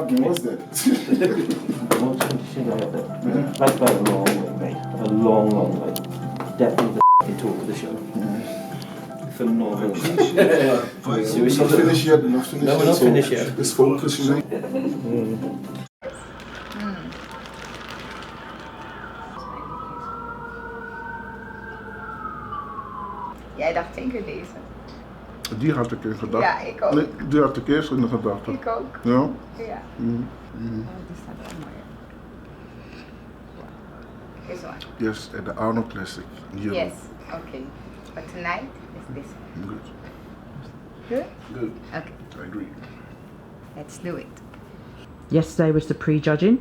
argument was that? That's about a long way, mate. A long, long way. Definitely the f***ing talk of the show. Phenomenal. Seriously. Not finished yet, not finished No, we're yet. not finished yet. Let's focus, you know. Jij dacht 10 keer deze. Die had ik in gedachten. Ja, ik ook. Nee, die had ik eerst in de gedachten. Ik ook. Ja? Ja. Mm. Mm. Oh, die staat wel mooi. This one. Yes, at the Arnold Classic. Here. Yes. Okay. But tonight is this one. Good. Good? Good. Okay. I agree. Let's do it. Yesterday was the prejudging.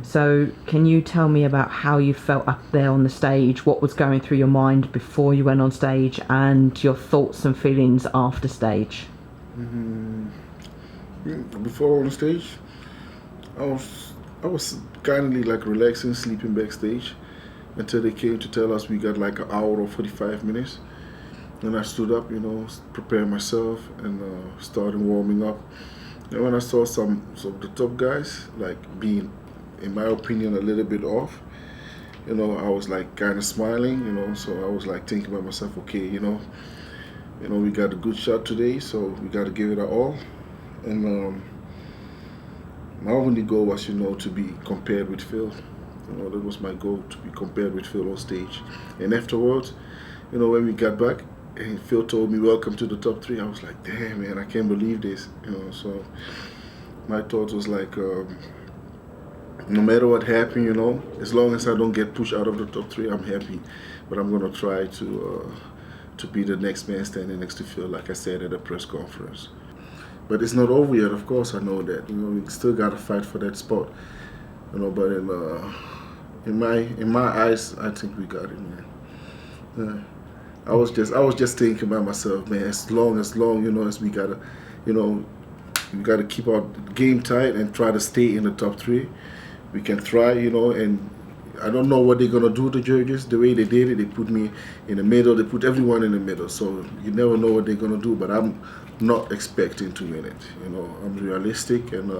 So can you tell me about how you felt up there on the stage, what was going through your mind before you went on stage, and your thoughts and feelings after stage? Before on stage, I was kindly like relaxing, sleeping backstage until they came to tell us we got like an hour or 45 minutes. Then I stood up, you know, prepared myself and started warming up. And when I saw some of the top guys like being, in my opinion, a little bit off, you know, I was like kind of smiling, you know, so I was like thinking about myself, okay, you know, we got a good shot today, so we got to give it our all. And my only goal was, you know, to be compared with Phil. You know, that was my goal, to be compared with Phil on stage. And afterwards, you know, when we got back, and Phil told me, welcome to the top 3. I was like, damn, man, I can't believe this. You know, so my thought was like, no matter what happened, you know, as long as I don't get pushed out of the top 3, I'm happy. But I'm going to try to be the next man standing next to Phil, like I said at a press conference. But it's not over yet, of course, I know that. You know, we still got to fight for that spot. You know, but in my eyes, I think we got it, man. Yeah. I was just thinking about myself, man. As long, you know, as we gotta, you know, we gotta keep our game tight and try to stay in the top 3. We can try, you know, and I don't know what they're gonna do, the judges. The way they did it, they put me in the middle. They put everyone in the middle. So you never know what they're gonna do. But I'm not expecting to win it. You know, I'm realistic and.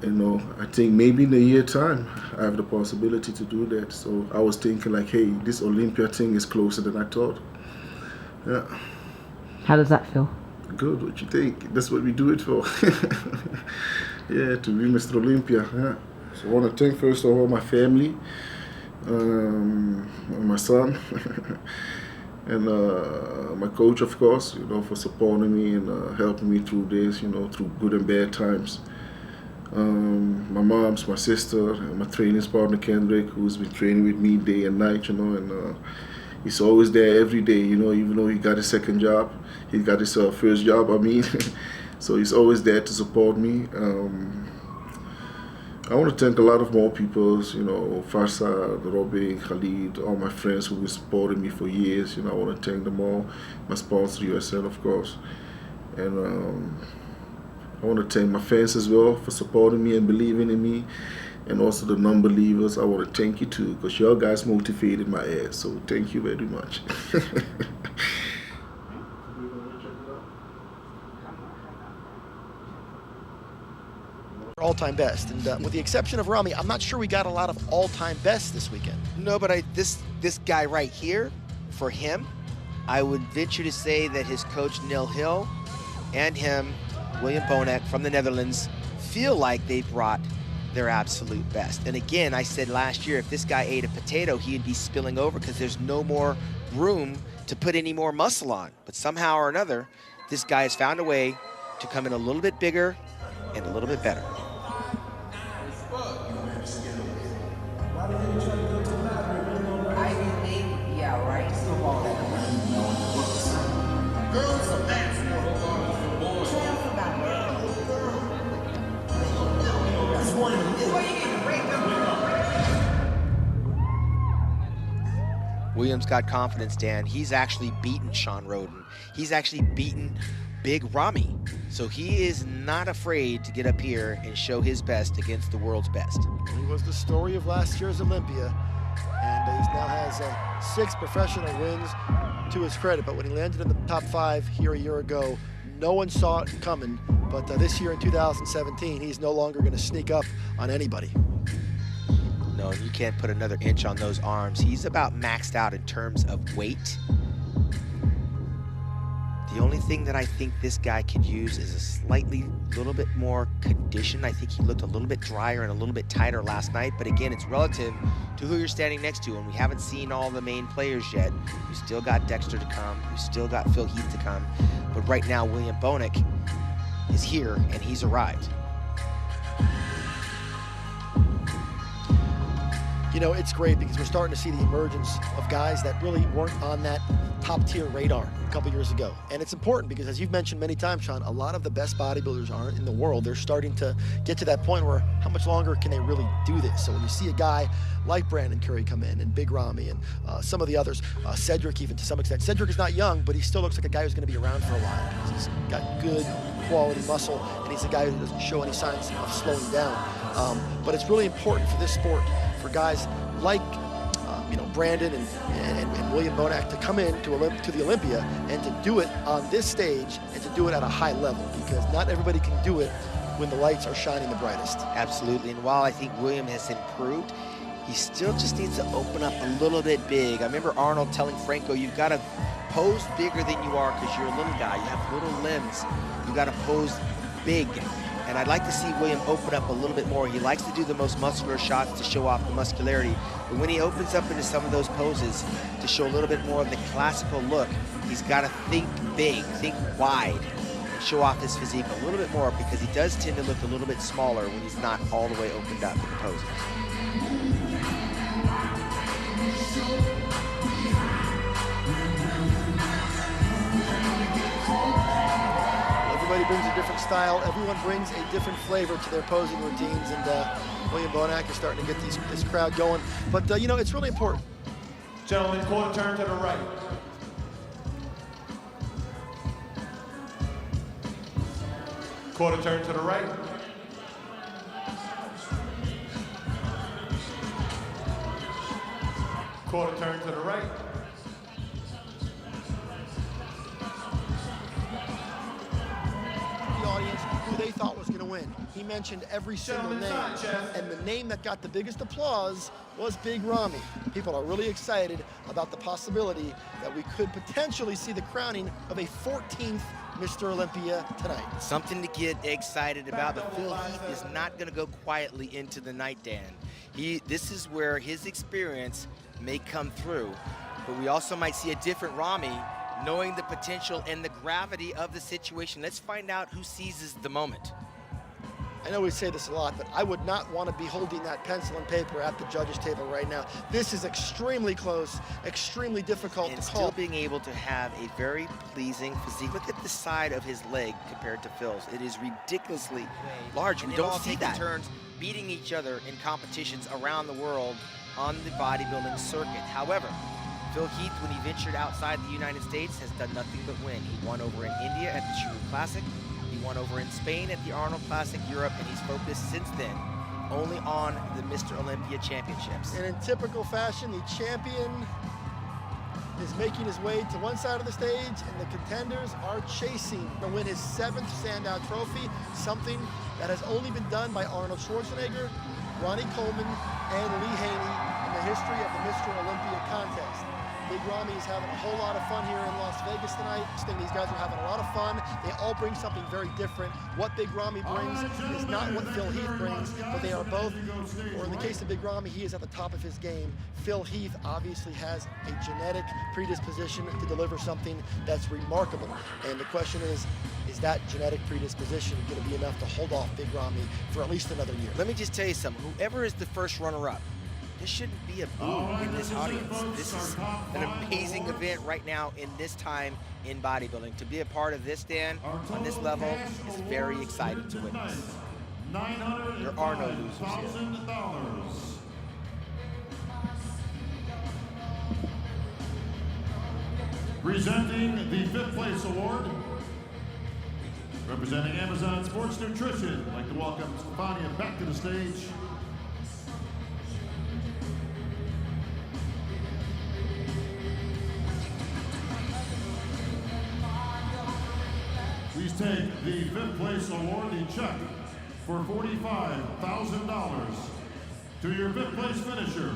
You know, I think maybe in a year's time, I have the possibility to do that. So I was thinking like, hey, this Olympia thing is closer than I thought. Yeah. How does that feel? Good, what you think? That's what we do it for. Yeah, to be Mr. Olympia. Yeah. So I want to thank first of all my family, my son, and my coach, of course, you know, for supporting me and helping me through this, you know, through good and bad times. My mom's, my sister, and my training partner Kendrick, who's been training with me day and night, you know, and he's always there every day, you know, even though he got his second job, he got his first job, I mean, so he's always there to support me. I want to thank a lot of more people, you know, Farsad, Robin, Khalid, all my friends who have supported me for years, you know, I want to thank them all, my sponsor, USN, of course, and I want to thank my fans as well for supporting me and believing in me, and also the non-believers. I want to thank you too, because y'all guys motivated my ass, so thank you very much. All-time best, and with the exception of Rami, I'm not sure we got a lot of all-time bests this weekend. No, but this guy right here, for him, I would venture to say that his coach Neil Hill and him, William Bonac from the Netherlands, feel like they brought their absolute best. And again, I said last year, if this guy ate a potato, he'd be spilling over because there's no more room to put any more muscle on. But somehow or another, this guy has found a way to come in a little bit bigger and a little bit better. I think, yeah, right. Girls are bad. William's got confidence, Dan. He's actually beaten Sean Roden. He's actually beaten Big Rami. So he is not afraid to get up here and show his best against the world's best. He was the story of last year's Olympia, and he now has 6 professional wins to his credit. But when he landed in the top 5 here a year ago, No one saw it coming, but this year in 2017, he's no longer going to sneak up on anybody. No, you can't put another inch on those arms. He's about maxed out in terms of weight. The only thing that I think this guy could use is a little bit more condition. I think he looked a little bit drier and a little bit tighter last night, but again, it's relative to who you're standing next to, and we haven't seen all the main players yet. We still got Dexter to come, we still got Phil Heath to come, but right now, William Bonac is here, and he's arrived. You know, it's great because we're starting to see the emergence of guys that really weren't on that top-tier radar a couple years ago. And it's important because, as you've mentioned many times, Sean, a lot of the best bodybuilders aren't in the world. They're starting to get to that point where how much longer can they really do this? So when you see a guy like Brandon Curry come in, and Big Ramy, and some of the others, Cedric even to some extent. Cedric is not young, but he still looks like a guy who's going to be around for a while. He's got good quality muscle, and he's a guy who doesn't show any signs of slowing down. But it's really important for this sport for guys like Brandon and William Bonac to come in to the Olympia and to do it on this stage and to do it at a high level, because not everybody can do it when the lights are shining the brightest. Absolutely, and while I think William has improved, he still just needs to open up a little bit big. I remember Arnold telling Franco, you've got to pose bigger than you are because you're a little guy, you have little limbs, you got to pose big. And I'd like to see William open up a little bit more. He likes to do the most muscular shots to show off the muscularity. But when he opens up into some of those poses to show a little bit more of the classical look, he's got to think big, think wide, and show off his physique a little bit more, because he does tend to look a little bit smaller when he's not all the way opened up in the poses. Everybody brings a different style. Everyone brings a different flavor to their posing routines, and William Bonac is starting to get this crowd going. But, it's really important. Gentlemen, quarter turn to the right. Quarter turn to the right. Quarter turn to the right. Audience who they thought was going to win. He mentioned every single name, and the name that got the biggest applause was Big Ramy. People are really excited about the possibility that we could potentially see the crowning of a 14th Mr. Olympia tonight. Something to get excited about, but Phil Heath is not going to go quietly into the night, Dan. This is where his experience may come through, but we also might see a different Ramy, knowing the potential and the gravity of the situation. Let's find out who seizes the moment. I know we say this a lot, but I would not want to be holding that pencil and paper at the judges' table right now. This is extremely close, extremely difficult and to call. Still being able to have a very pleasing physique. Look at the side of his leg compared to Phil's. It is ridiculously large. We don't see that. Turns beating each other in competitions around the world on the bodybuilding circuit. However, Phil Heath, when he ventured outside the United States, has done nothing but win. He won over in India at the Shuru Classic. He won over in Spain at the Arnold Classic Europe, and he's focused since then only on the Mr. Olympia Championships. And in typical fashion, the champion is making his way to one side of the stage, and the contenders are chasing to win his 7th standout trophy, something that has only been done by Arnold Schwarzenegger, Ronnie Coleman, and Lee Haney in the history of the Mr. Olympia contest. Big Ramy is having a whole lot of fun here in Las Vegas tonight. I think these guys are having a lot of fun. They all bring something very different. What Big Ramy brings is not what Phil Heath brings, but they are both, or in the case of Big Ramy, he is at the top of his game. Phil Heath obviously has a genetic predisposition to deliver something that's remarkable. And the question is that genetic predisposition going to be enough to hold off Big Ramy for at least another year? Let me just tell you something. Whoever is the first runner-up, this shouldn't be a boo in this audience. This is an amazing event right now in this time in bodybuilding. To be a part of this, Dan, on this level, is very exciting to witness. There are no losers here. Presenting the 5th place award, representing Amazon Sports Nutrition, I'd like to welcome Stefania back to the stage. Please take the 5th place award, the check for $45,000 to your 5th place finisher,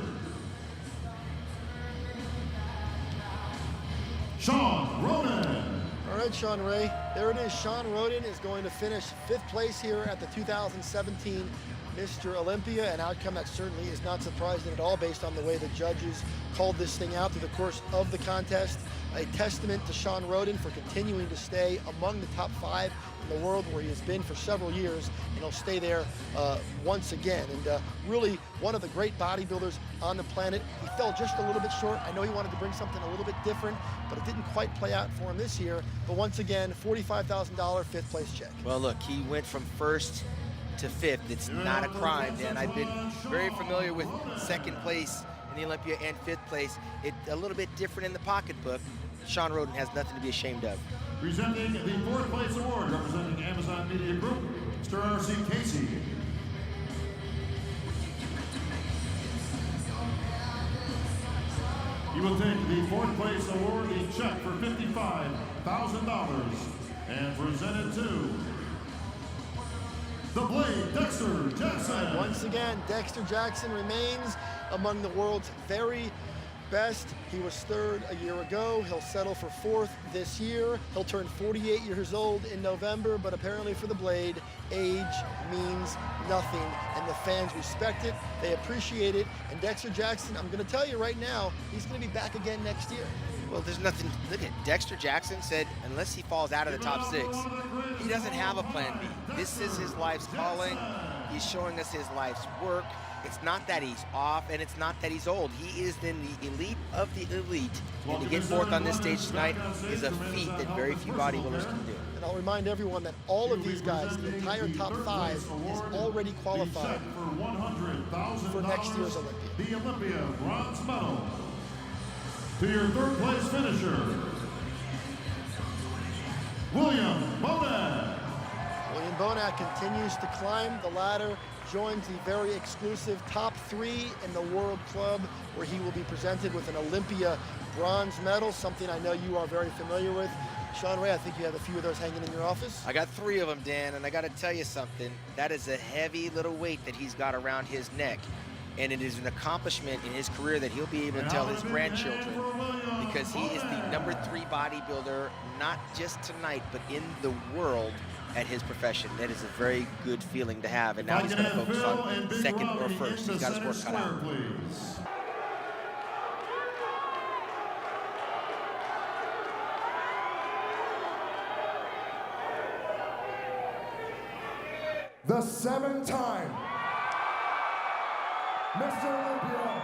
Sean Roden. All right, Sean Ray, there it is. Sean Roden is going to finish 5th place here at the 2017 Mr. Olympia, an outcome that certainly is not surprising at all based on the way the judges called this thing out through the course of the contest. A testament to Sean Roden for continuing to stay among the top 5 in the world, where he has been for several years, and he'll stay there once again. And really one of the great bodybuilders on the planet. He fell just a little bit short. I know he wanted to bring something a little bit different, but it didn't quite play out for him this year. But once again, $45,000 5th place check. Well, look, he went from 1st to 5th. It's not a crime, Dan. I've been very familiar with 2nd place in the Olympia and 5th place. It's a little bit different in the pocketbook. Sean Roden has nothing to be ashamed of. Presenting the 4th place award, representing Amazon Media Group, Mr. R.C. Casey. He will take the 4th place award, a check for $55,000, and present it to the Blade, Dexter Jackson. Once again, Dexter Jackson remains among the world's very best. He was 3rd a year ago. He'll settle for 4th this year. He'll turn 48 years old in November, but apparently for the Blade, age means nothing, and the fans respect it, they appreciate it, and Dexter Jackson, I'm gonna tell you right now, he's gonna be back again next year. Well, there's nothing, look at Dexter Jackson said, unless he falls out of the top 6, he doesn't have a plan B. This is his life's calling. He's showing us his life's work. It's not that he's off, and it's not that he's old. He is in the elite of the elite. And to get 4th on this stage tonight is a feat that very few bodybuilders can do. And I'll remind everyone that all of these guys, the entire top 5, is already qualified for next year's Olympia. The Olympia bronze medal to your 3rd place finisher, William Bonac. William Bonac continues to climb the ladder, joins the very exclusive top 3 in the World Club, where he will be presented with an Olympia bronze medal, something I know you are very familiar with. Sean Ray, I think you have a few of those hanging in your office. I got 3 of them, Dan, and I got to tell you something. That is a heavy little weight that he's got around his neck, and it is an accomplishment in his career that he'll be able to tell his grandchildren, because he is the number 3 bodybuilder, not just tonight, but in the world at his profession. That is a very good feeling to have, and now he's going to focus on 2nd or 1st. He's got his work cut out. The 7-time Mr. Olympia,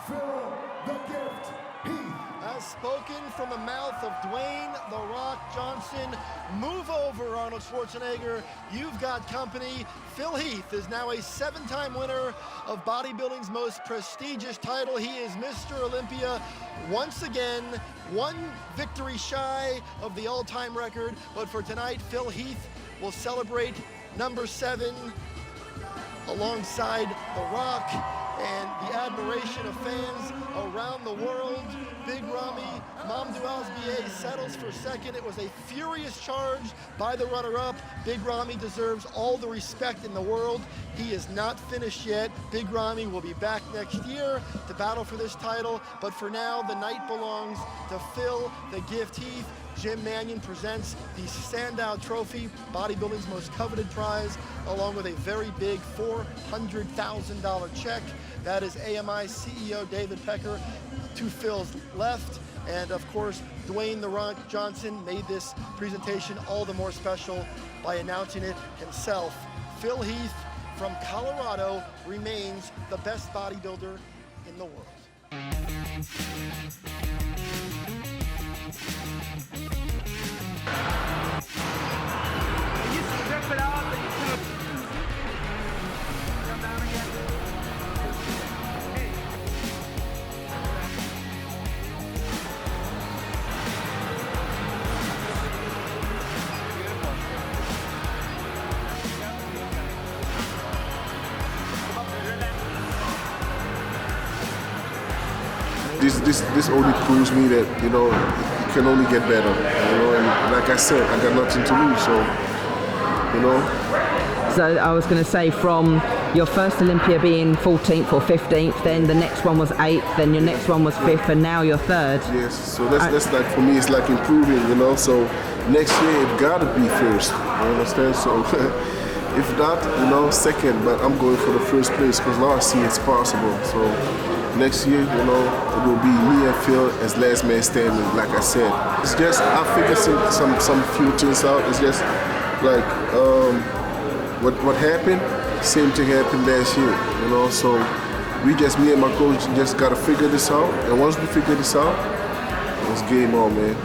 Phil the Gift Heath. As spoken from the mouth of Dwayne "The Rock" Johnson. Move over, Arnold Schwarzenegger. You've got company. Phil Heath is now a 7-time winner of bodybuilding's most prestigious title. He is Mr. Olympia once again, 1 victory shy of the all-time record. But for tonight, Phil Heath will celebrate number 7 alongside The Rock, and the admiration of fans around the world. Big Ramy Mamdouh Asbieh settles for 2nd. It was a furious charge by the runner-up. Big Ramy deserves all the respect in the world. He is not finished yet. Big Ramy will be back next year to battle for this title, but for now, the night belongs to Phil the Gift Heath. Jim Mannion presents the Sandow Trophy, bodybuilding's most coveted prize, along with a very big $400,000 check. That is AMI CEO David Pecker to Phil's left. And of course, Dwayne "The Rock" Johnson made this presentation all the more special by announcing it himself. Phil Heath from Colorado remains the best bodybuilder in the world. Strip it off and come down again. Hey. This only proves me that, you know, can only get better, you know. And like I said, I got nothing to lose, so you know. So I was going to say, from your first Olympia being 14th or 15th, then the next one was 8th, then your next one was 5th, and now you're 3rd. Yes, so that's like, for me, it's like improving, you know. So next year it gotta be first, you understand? So if not, you know, 2nd, but I'm going for the 1st place because now I see it's possible. So next year, you know, it will be me and Phil as last man standing, like I said. It's just, I figured some few things out. It's just like, what happened, same thing happened last year, you know, so me and my coach just gotta figure this out, and once we figure this out, it's game on, man.